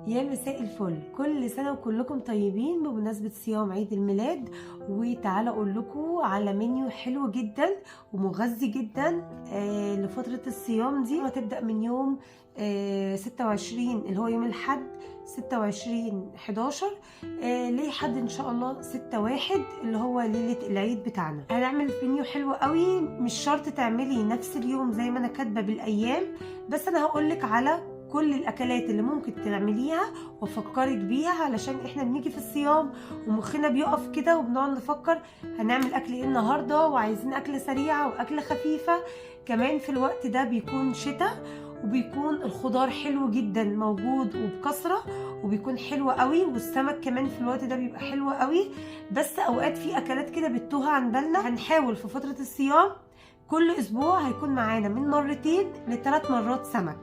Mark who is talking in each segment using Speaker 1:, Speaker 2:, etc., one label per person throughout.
Speaker 1: يا مساء الفل، كل سنة وكلكم طيبين بمناسبة صيام عيد الميلاد. وتعالى اقول لكم على منيو حلو جدا ومغذي جدا لفترة الصيام دي، وهتبدأ من يوم 26 اللي هو يوم الحد 26/11 لحد ان شاء الله 6/1 اللي هو ليلة العيد بتاعنا. هنعمل منيو حلو قوي، مش شرط تعملي نفس اليوم زي ما انا كاتبة بالايام، بس انا هقولك على كل الاكلات اللي ممكن تعمليها وافكرك بيها، علشان احنا بنيجي في الصيام ومخنا بيقف كده وبنقعد نفكر هنعمل اكل ايه النهارده، وعايزين اكله سريعه واكله خفيفه. كمان في الوقت ده بيكون شتاء وبيكون الخضار حلو جدا موجود وبكثره وبيكون حلو قوي، والسمك كمان في الوقت ده بيبقى حلو قوي. بس اوقات في اكلات كده بتوه عن بالنا. هنحاول في فتره الصيام كل اسبوع هيكون معانا من 2 ل3 مرات سمك.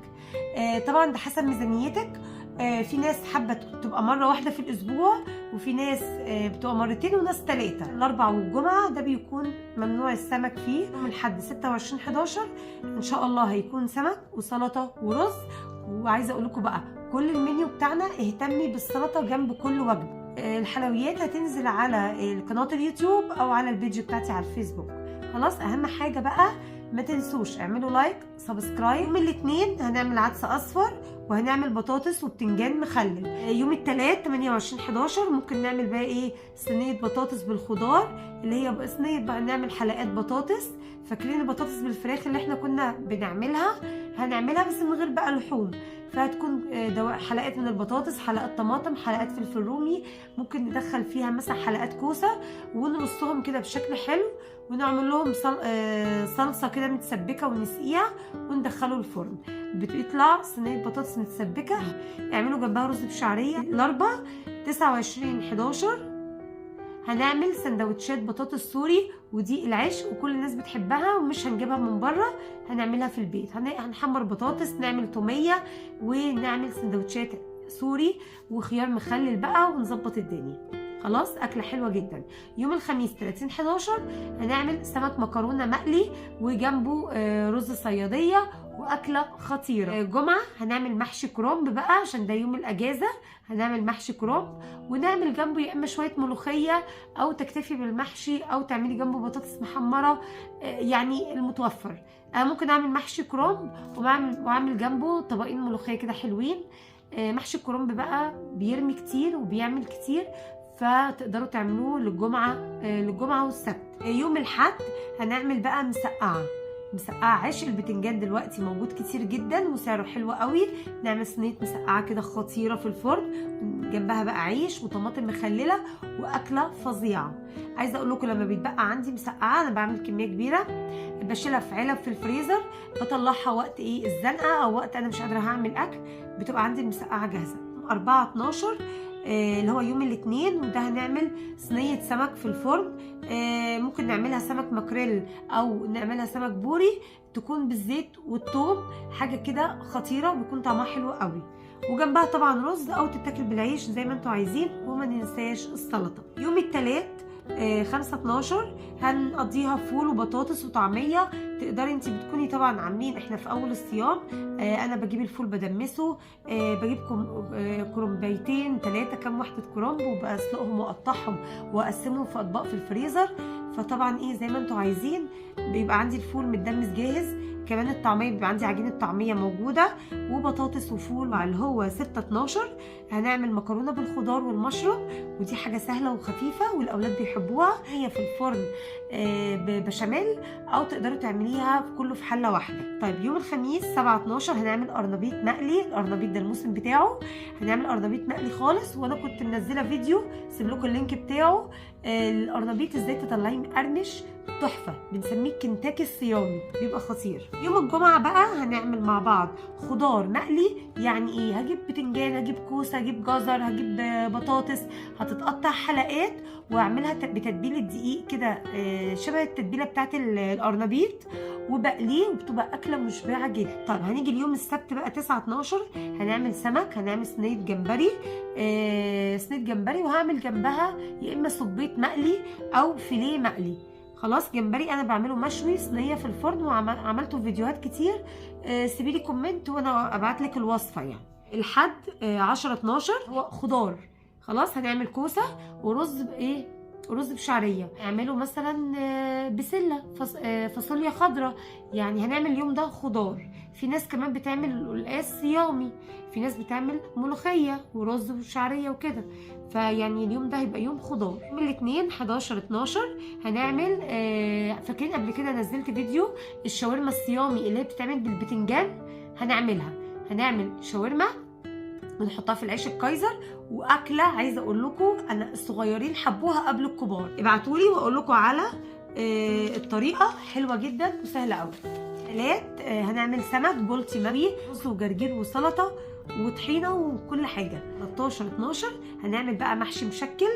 Speaker 1: طبعا ده حسب ميزانيتك. في ناس حابه تبقى مره واحده في الاسبوع، وفي ناس بتبقى مرتين، وناس 3. الاربع والجمعه ده بيكون ممنوع السمك فيه. يوم الحد 26/11 ان شاء الله هيكون سمك وسلطه ورز. وعايزه اقول لكم بقى كل المنيو بتاعنا اهتمي بالسلطه جنب كل وجبه. الحلويات هتنزل على قناه اليوتيوب او على البيج بتاعتي على الفيسبوك. خلاص، اهم حاجه بقى ما تنسوش اعملوا لايك سبسكرايب. يوم الاثنين هنعمل عدس اصفر وهنعمل بطاطس وبتنجان مخلل. يوم الثلاث 28/11 ممكن نعمل بقى ايه، صينيه بطاطس بالخضار، اللي هي صينيه بقى نعمل حلقات بطاطس. فاكرين البطاطس بالفراخ اللي احنا كنا بنعملها؟ هنعملها بس من غير بقى لحوم. فهتكون حلقات من البطاطس، حلقات طماطم، حلقات فلفل رومي. ممكن ندخل فيها مثلا حلقات كوسه ونرصهم كده بشكل حلو، ونعمل لهم صلصه كده متسبكه ونسقيها وندخله الفرن. بتطلع صينيه بطاطس متسبكه. اعملوا جنبها رز بشعريه. الاربع 29/11 هنعمل سندوتشات بطاطس سوري، ودي العيش وكل الناس بتحبها ومش هنجيبها من بره، هنعملها في البيت. هنحمر بطاطس، نعمل توميه ونعمل سندوتشات سوري وخيار مخلل بقى ونظبط الدنيا. خلاص، اكله حلوه جدا. يوم الخميس 30/11 هنعمل سمك مكرونه مقلي وجنبه رز صياديه واكله خطيره. الجمعه هنعمل محشي كرنب بقى عشان ده يوم الاجازه. هنعمل محشي كرنب ونعمل جنبه يا اما شويه ملوخيه، او تكتفي بالمحشي، او تعملي جنبه بطاطس محمره، يعني المتوفر. ممكن اعمل محشي كرنب واعمل جنبه طبقين ملوخيه كده حلوين. محشي الكرنب بقى بيرمي كتير وبيعمل كتير، فتقدروا تعملوه للجمعة والسبت. يوم الحد هنعمل بقى مسقعة عيش. البتنجان دلوقتي موجود كتير جدا وسعره حلو قوي. نعمل صينية مسقعة كده خطيرة في الفرن، جنبها بقى عيش وطماطم مخللة واكلة فظيعة. عايزة اقول لكم لما بيتبقى عندي مسقعة انا بعمل كمية كبيرة، بشيلها في علب في الفريزر، بطلعها وقت ايه الزنقة او وقت انا مش قادرة هعمل اكل، بتبقى عندي المسقعة جاهزة. 4/12 اللي هو يوم الاثنين، وده هنعمل صينية سمك في الفرن. ممكن نعملها سمك ماكريل او نعملها سمك بوري، تكون بالزيت والثوم، حاجة كده خطيرة وبيكون طعمها حلو قوي. وجنبها طبعا رز او تتاكل بالعيش زي ما انتوا عايزين. وما ننساش السلطة. يوم الثلاث 5/12 هنقضيها فول وبطاطس وطعميه. تقدري انت بتكوني طبعا عاملين، احنا في اول الصيام انا بجيب الفول بدمسه، بجيب كرنبيتين 3 كام وحده كرنب، وبسلقهم واقطعهم واقسمهم في اطباق في الفريزر. فطبعا ايه زي ما انتوا عايزين، بيبقى عندي الفول متدمس جاهز. كمان الطعميه بيبقى عندي عجينه طعميه موجوده وبطاطس وفول. اللي هو 6/12 هنعمل مكرونه بالخضار والمشروم، ودي حاجه سهله وخفيفه والاولاد بيحبوها. هي في الفرن بشاميل، او تقدروا تعمليها كله في حله واحده. طيب يوم الخميس 7/12 هنعمل قرنبيط مقلي. القرنبيط ده الموسم بتاعه، هنعمل قرنبيط مقلي خالص، وانا كنت منزله فيديو سيب لكم اللينك بتاعه. القرنبيط ازاي تطلعيه مقرمش تحفه، بنسميه كنتاكي الصيامي، بيبقى خطير. يوم الجمعه بقى هنعمل مع بعض خضار مقلي. يعني ايه، هجيب بتنجان، هجيب كوسه، هجيب جزر، هجيب بطاطس، هتتقطع حلقات واعملها بتتبيله دقيق كده شبه التتبيله بتاعت القرنبيط، وبقليه وبتبقى اكله مشبعه جدا. طب هنيجي اليوم السبت بقى 9/12 هنعمل سمك. هنعمل صينيه جمبري وهعمل جنبها يا اما صبيط مقلي او فيليه مقلي. خلاص، جمبري انا بعمله مشوي صينيه في الفرن، وعملته فيديوهات كتير. سيبيلي كومنت وانا ابعت لك الوصفه يعني. لحد 10 12 هو خضار. خلاص هنعمل كوسه ورز بايه، رز بشعريه. اعملوا مثلا بسله، فاصوليا خضراء. يعني هنعمل اليوم ده خضار. في ناس كمان بتعمل قلقاس صيامي، في ناس بتعمل ملوخيه ورز وشعريه وكده. فيعني اليوم ده هيبقى يوم خضار. يوم الاثنين 11 12 هنعمل فاكرين قبل كده نزلت فيديو الشاورما الصيامي اللي هي بتتعمل بالبتنجان؟ هنعمل شاورما ونحطها في العيش الكايزر. واكله عايزه اقول لكم انا الصغيرين حبوها قبل الكبار. ابعتوا لي واقول لكم على الطريقه، حلوه جدا وسهله قوي. ثلاث هنعمل سمك بولتي مقلي، رز وجرجير وسلطه وطحينه وكل حاجه. 13 12 هنعمل بقى محشي مشكل.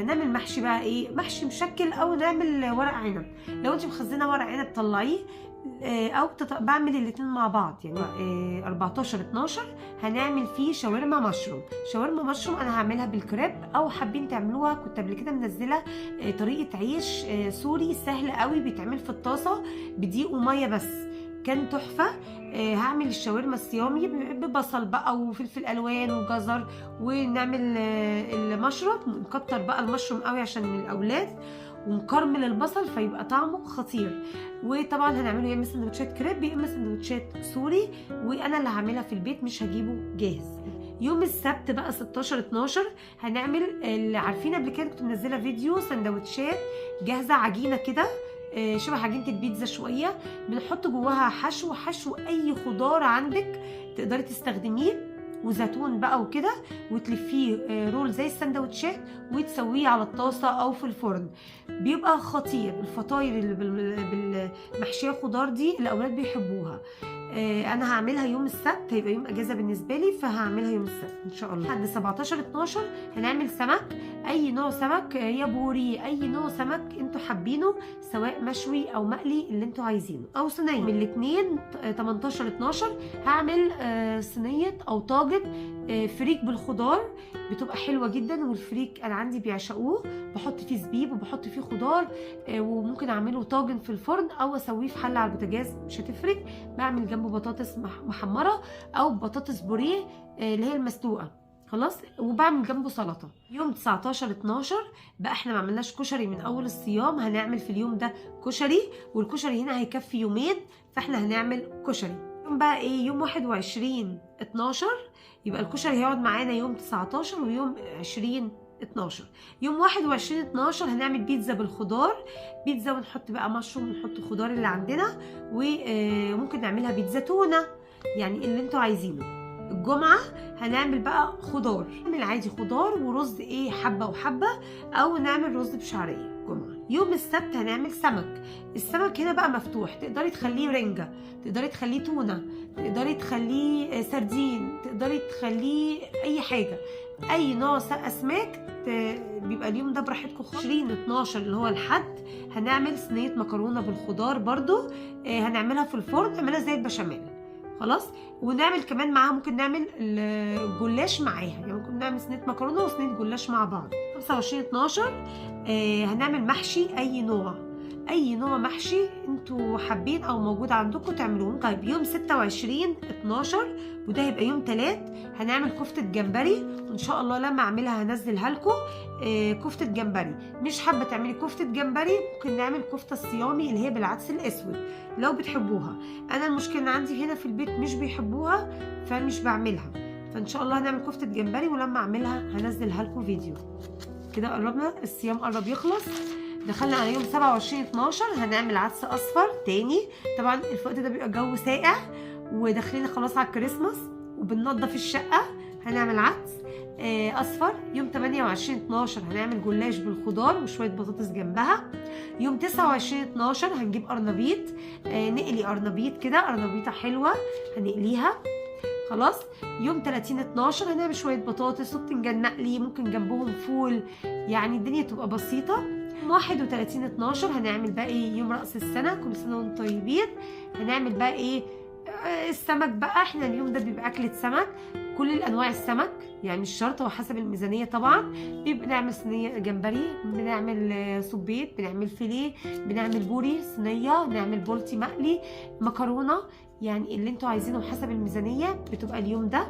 Speaker 1: نعمل محشي بقى ايه، محشي مشكل او نعمل ورق عنب. لو انت مخزنه ورق عنب طلعيه، او بعمل الاتنين مع بعض. يعني 14 12 هنعمل فيه شاورما مشروم. شاورما مشروم انا هعملها بالكريب، او حابين تعملوها كنت قبل كده منزله طريقه عيش سوري سهل قوي بيتعمل في الطاسه بدقيق وميه بس، كان تحفه. هعمل الشاورما الصيامي ببصل بقى وفلفل الوان وجزر، ونعمل المشروم نكتر بقى المشروم قوي عشان الاولاد، ونكرمل البصل فيبقى طعمه خطير. وطبعا هنعمله يا اما سندوتشات كريب يا اما سندوتشات سوري، وانا اللي هعملها في البيت مش هجيبه جاهز. يوم السبت بقى 16 12 هنعمل اللي عارفين قبل كده كنت منزله فيديو سندوتشات جاهزه، عجينه كده شبه عجينه البيتزا شويه، بنحط جواها حشو اي خضار عندك تقدري تستخدميه، وزيتون بقى وكده، وتلفيه رول زي السندوتشات وتسويه على الطاسه او في الفرن. بيبقى خطير. الفطاير اللي بالمحشيه خضار دي الاولاد بيحبوها. انا هعملها يوم السبت، هيبقى يوم اجازه بالنسبه لي، فهعملها يوم السبت ان شاء الله. لحد 17 12 هنعمل سمك، اي نوع سمك، يا بوري اي نوع سمك انتوا حابينه، سواء مشوي او مقلي اللي انتوا عايزينه، او صينيه. من الاثنين 18 12 هعمل صينيه او طاجن فريك بالخضار، بتبقى حلوه جدا. والفريك انا عندي بيعشقوه، بحط فيه زبيب وبحط فيه خضار، وممكن اعمله طاجن في الفرن او اسويه في حله على البوتاجاز مش هتفرق. بعمل جنبه بطاطس محمره او بطاطس بوريه اللي هي المسلوقه، خلاص، وبعمل جنبه سلطه. يوم 19 12 بقى احنا ما عملناش كشري من اول الصيام، هنعمل في اليوم ده كشري، والكشري هنا هيكفي يومين، فاحنا هنعمل كشري. يوم بقى ايه، يوم 21 12 يبقى الكشري هيقعد معانا يوم 19 ويوم 20 12. يوم 21 12 هنعمل بيتزا بالخضار، بيتزا ونحط بقى مشروم ونحط الخضار اللي عندنا، وممكن نعملها بيتزا تونه، يعني اللي انتوا عايزينه. الجمعه هنعمل بقى خضار، نعمل عادي خضار ورز ايه حبه وحبه، او نعمل رز بشعريه جمعه. يوم السبت هنعمل سمك. السمك هنا بقى مفتوح، تقدري تخليه رنجه، تقدري تخليه تونه، تقدري تخليه سردين، تقدري تخليه اي حاجه، اي نوع اسماك بيبقى اليوم ده براحتكم. 20 12 اللي هو الحد هنعمل صينيه مكرونه بالخضار برضو، هنعملها في الفرن، نعملها زي البشاميل، خلاص. ونعمل كمان معاها، ممكن نعمل الجلاش معاها، يعني ممكن نعمل صينيه مكرونه وصينيه جلاش مع بعض. 25 12 هنعمل محشي اي نوع محشي انتوا حابين او موجود عندكم تعملوه. طيب يوم 26 12 وده هيبقى يوم 3 هنعمل كفته جمبري، وان شاء الله لما اعملها هنزلها لكم. كفته جمبري، مش حابه تعملي كفته جمبري ممكن نعمل كفته الصيامي اللي هي بالعدس الاسود لو بتحبوها. انا المشكله عندي هنا في البيت مش بيحبوها فمش بعملها، فان شاء الله هنعمل كفته جمبري، ولما اعملها هنزلها لكم فيديو. كده قربنا، الصيام قرب يخلص. دخلنا على يوم 27 12 هنعمل عدس اصفر تاني. طبعا الوقت ده بيبقى جو ساقع وداخلين خلاص على الكريسماس وبننضف الشقه، هنعمل عدس اصفر. يوم 28 12 هنعمل جلاش بالخضار وشويه بطاطس جنبها. يوم 29 12 هنجيب قرنبيط، نقلي قرنبيط كده، قرنبيطه حلوه هنقليها، خلاص. يوم 30 12 هنعمل شويه بطاطس وبتنجان مقلي، ممكن جنبهم فول، يعني الدنيا تبقى بسيطه. 31 12 هنعمل بقى ايه، يوم رأس السنه، كل سنه وانتم طيبين. هنعمل بقى ايه، السمك بقى، احنا اليوم ده بيبقى اكله سمك، كل الانواع السمك، يعني مش شرط، وحسب الميزانيه طبعا. بيبقى نعمل صينيه جمبري، بنعمل صبيط، بنعمل فيليه، بنعمل بوري صينيه، نعمل بولتي مقلي، مكرونه، يعني اللي انتوا عايزينه حسب الميزانيه بتبقى اليوم ده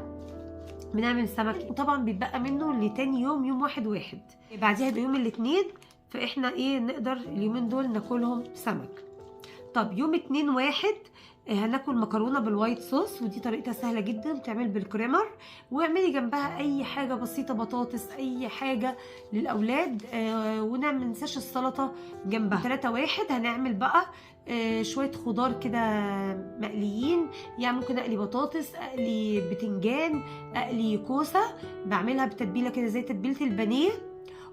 Speaker 1: بنعمل سمك، وطبعا بيتبقى منه لتاني يوم، يوم واحد. بعديها يبقى يوم الاثنين، فاحنا ايه نقدر اليومين دول ناكلهم سمك. طب يوم 2/1 هناكل مكرونه بالوايت صوص، ودي طريقتها سهله جدا، بتعمل بالكريمر، واعملي جنبها اي حاجه بسيطه، بطاطس، اي حاجه للاولاد، ونعمل منساش السلطه جنبها. 3/1 هنعمل بقى شويه خضار كده مقليين، يعني ممكن اقلي بطاطس، اقلي بتنجان، اقلي كوسه، بعملها بتتبيله كده زي تتبيله البانيه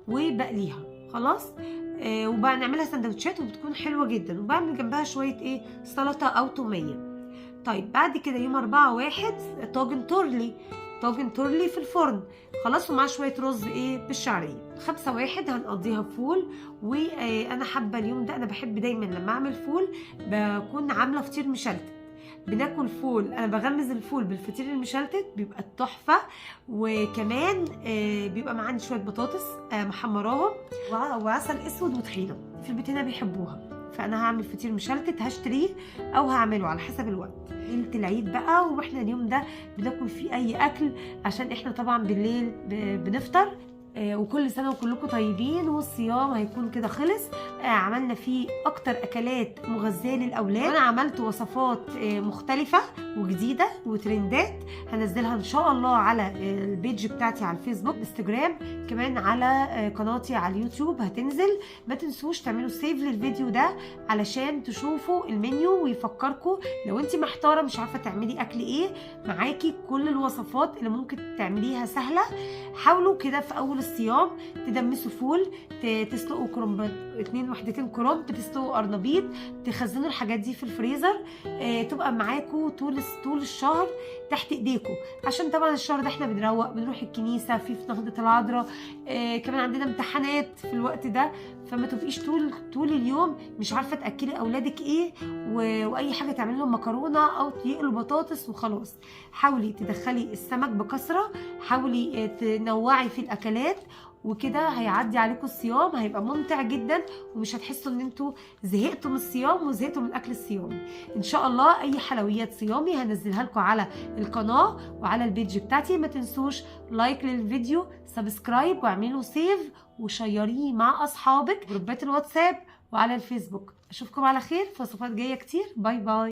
Speaker 1: وبقليها خلاص. وبقى نعملها سندوتشات وبتكون حلوه جدا، وبعمل جنبها شويه ايه سلطه او توميه. طيب بعد كده يوم 4/1 طاجن تورلي في الفرن خلاص، ومعاه شويه رز ايه بالشعريه. 5/1 هنقضيها فول، وانا حابه اليوم ده، انا بحب دايما لما اعمل فول بكون عامله فطير مشلتت، بناكل فول، انا بغمز الفول بالفطير المشلتت بيبقى تحفه، وكمان بيبقى معانا شويه بطاطس محمراهم وعسل اسود وطحينه، في البيت هنا بيحبوها، فانا هعمل فطير مشلتت، هشتريه او هعمله على حسب الوقت. ليله العيد بقى، واحنا اليوم ده بناكل فيه اي اكل، عشان احنا طبعا بالليل بنفطر. وكل سنه وكلكم طيبين، والصيام هيكون كده خلص. عملنا فيه اكتر اكلات مغذيه للاولاد، وانا عملت وصفات مختلفه وجديده وترندات، هنزلها ان شاء الله على البيج بتاعتي على الفيسبوك، انستجرام، كمان على قناتي على اليوتيوب هتنزل. ما تنسوش تعملوا سيف للفيديو ده علشان تشوفوا المنيو ويفكركم لو انت محتاره مش عارفه تعملي اكل ايه، معاكي كل الوصفات اللي ممكن تعمليها سهله. حاولوا كده في اول الصيام تدمسوا فول، تسلقوا كرنب، 2 وحدتين كرنب، تسلقوا قرنبيط، تخزنوا الحاجات دي في الفريزر، تبقى معاكم طول الشهر تحت ايديكم، عشان طبعا الشهر ده احنا بنروق، بنروح الكنيسه في نهضه العذراء، كمان عندنا امتحانات في الوقت ده، فما تبقيش طول اليوم مش عارفه تاكلي اولادك ايه، واي حاجه تعملي لهم مكرونه او يقلوا بطاطس وخلاص. حاولي تدخلي السمك بكثره، حاولي تنوعي في الاكلات، وكده هيعدي عليكم الصيام، هيبقى ممتع جدا، ومش هتحسوا ان انتوا زهقتوا من الصيام وزهقتوا من اكل الصيام. ان شاء الله اي حلويات صيامي هنزلها لكم على القناه وعلى البيج بتاعتي. ما تنسوش لايك للفيديو، سبسكرايب، واعملوا سيف وشيريه مع اصحابك، جروبات الواتساب وعلى الفيسبوك. اشوفكم على خير في وصفات جايه كتير. باي باي.